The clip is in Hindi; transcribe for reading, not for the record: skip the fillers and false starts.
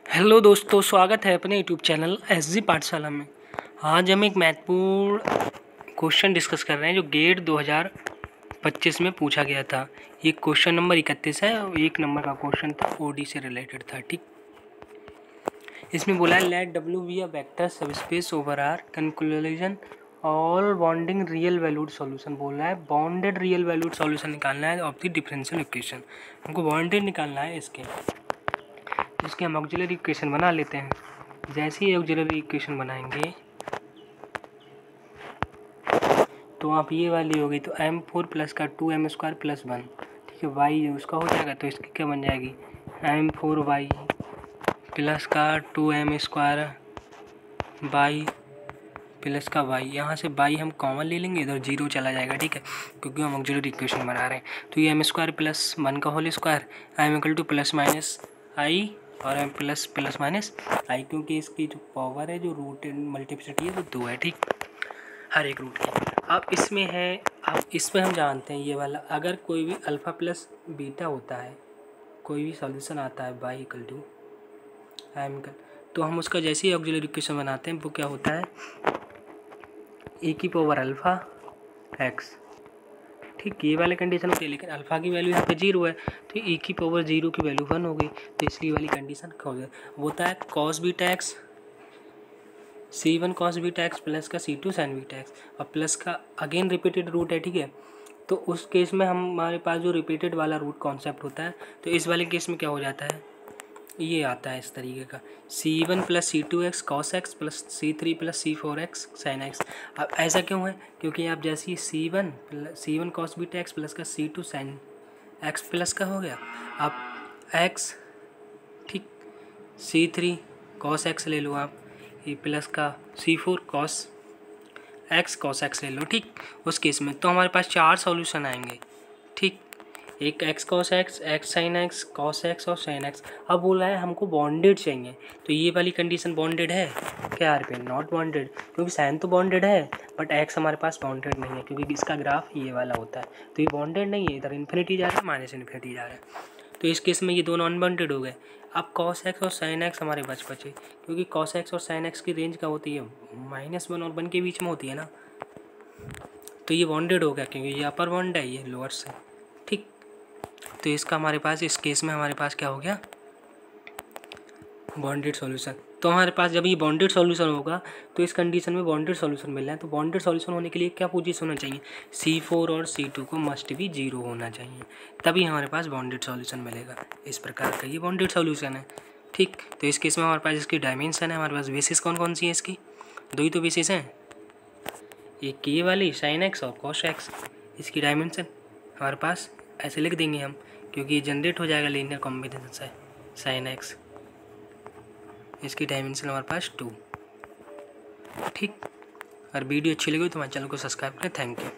हेलो दोस्तों, स्वागत है अपने यूट्यूब चैनल एसजी पाठशाला में। आज हम एक महत्वपूर्ण क्वेश्चन डिस्कस कर रहे हैं जो गेट 2025 में पूछा गया था। ये क्वेश्चन नंबर 31 है और 1 नंबर का क्वेश्चन था, ओडी से रिलेटेड था। ठीक, इसमें बोला है let W be a vector subspace over R conclusion all bonding real valued solution. बोल रहा है बॉन्डेड रियल वैल्यूड सॉल्यूशन निकालना है ऑफ द डिफरेंशियल इक्वेशन। हमको बॉन्डेड निकालना है इसके हम ऑक्सिलरी इक्वेशन बना लेते हैं। जैसे ही ऑक्सिलरी इक्वेशन बनाएंगे तो आप ये वाली होगी तो m4 प्लस का 2m² प्लस 1, ठीक है, y उसका हो जाएगा तो इसकी क्या बन जाएगी m4y प्लस का 2m² y प्लस का y। यहाँ से y हम कॉमन ले लेंगे, इधर 0 चला जाएगा, ठीक है, क्योंकि हम ऑक्सिलरी इक्वेशन बना रहे हैं। तो ये m² प्लस 1 का whole square m equal to plus minus i और m plus plus minus i, क्योंकि इसकी जो पावर है, जो रूट मल्टीप्लिसिटी है वो 2 है, ठीक, हर एक रूट की। अब इसमें हम जानते हैं ये वाला, अगर कोई भी अल्फ़ा प्लस बीटा होता है, कोई भी सॉल्यूशन आता है y इक्वल टू m का, तो हम उसका जैसे ही ऑक्सिलरी इक्वेशन बनाते हैं वो क्या होता है e की पावर अल्फ़ा x, ठीक, ये वाले कंडीशन होती है। लेकिन अल्फ़ा की वैल्यू यहाँ पे 0 है तो e की पावर 0 की वैल्यू 1 हो गई, तो इसलिए वाली कंडीशन हो गया। होता है cos beta x c1 cos beta x plus का c2 sin बीटा x और प्लस का अगेन रिपीटेड रूट है, ठीक है। तो उस केस में हमारे पास जो रिपीटेड वाला रूट कॉन्सेप्ट होता है, तो इस वाले केस में क्या हो जाता है, ये आता है इस तरीके का c1 plus c2x cos x plus c3 plus c4x sin x। अब ऐसा क्यों है, क्योंकि आप जैसे ही c1 cos beta x plus का c2 sin x प्लस का हो गया, आप x, ठीक, c3 cos x ले लो आप, ये प्लस का c4 cos x ले लो, ठीक। उस केस में तो हमारे पास 4 सॉल्यूशन आएंगे, ठीक, एक x cos x, x sin x, cos x और sin x। अब बोल रहा है हमको बॉन्डेड चाहिए, तो ये वाली कंडीशन बॉन्डेड है क्या यार पे, नॉट बॉन्डेड, क्योंकि sin तो बॉन्डेड है बट x हमारे पास बॉन्डेड नहीं है, क्योंकि इसका ग्राफ ये वाला होता है, तो ये बॉन्डेड नहीं है, इधर इन्फिनिटी जा रहा है, माइनस इन्फिनिटी जा रहा है, तो इस केस में ये दोनों अनबॉन्डेड हो गए। अब cos x और sin x हमारे बचे, क्योंकि cos x और sin x की रेंज क्या होती है, -1 और 1 के बीच में होती है ना, तो ये बॉन्डेड हो गया, क्योंकि ये अपर बॉन्ड है, ये लोअर से, ठीक। तो इसका हमारे पास इस केस में हमारे पास क्या हो गया, बॉन्डेड सॉल्यूशन। तो हमारे पास जब ये बॉन्डेड सॉल्यूशन होगा तो इस कंडीशन में बॉन्डेड सॉल्यूशन मिल रहा है, तो बॉन्डेड सॉल्यूशन होने के लिए क्या पोजीशन होना चाहिए, C4 और C2 को मस्ट भी 0 होना चाहिए, तभी हमारे पास बॉन्डेड सॉल्यूशन मिलेगा। इस प्रकार का ये बॉन्डेड सॉल्यूशन है, ठीक। तो इस केस में हमारे पास इसकी डायमेंशन है, हमारे पास बेसिस कौन कौन सी है, इसकी 2 ही तो बेसिस हैं, एक ये वाली sin x और cos x। इसकी डायमेंशन हमारे पास ऐसे लिख देंगे हम, क्योंकि ये जनरेट हो जाएगा लीनियर कॉम्बिनेशन से sin x, इसकी डायमेंशन हमारे पास 2, ठीक। अगर वीडियो अच्छी लगी तो हमारे चैनल को सब्सक्राइब करें। Thank you.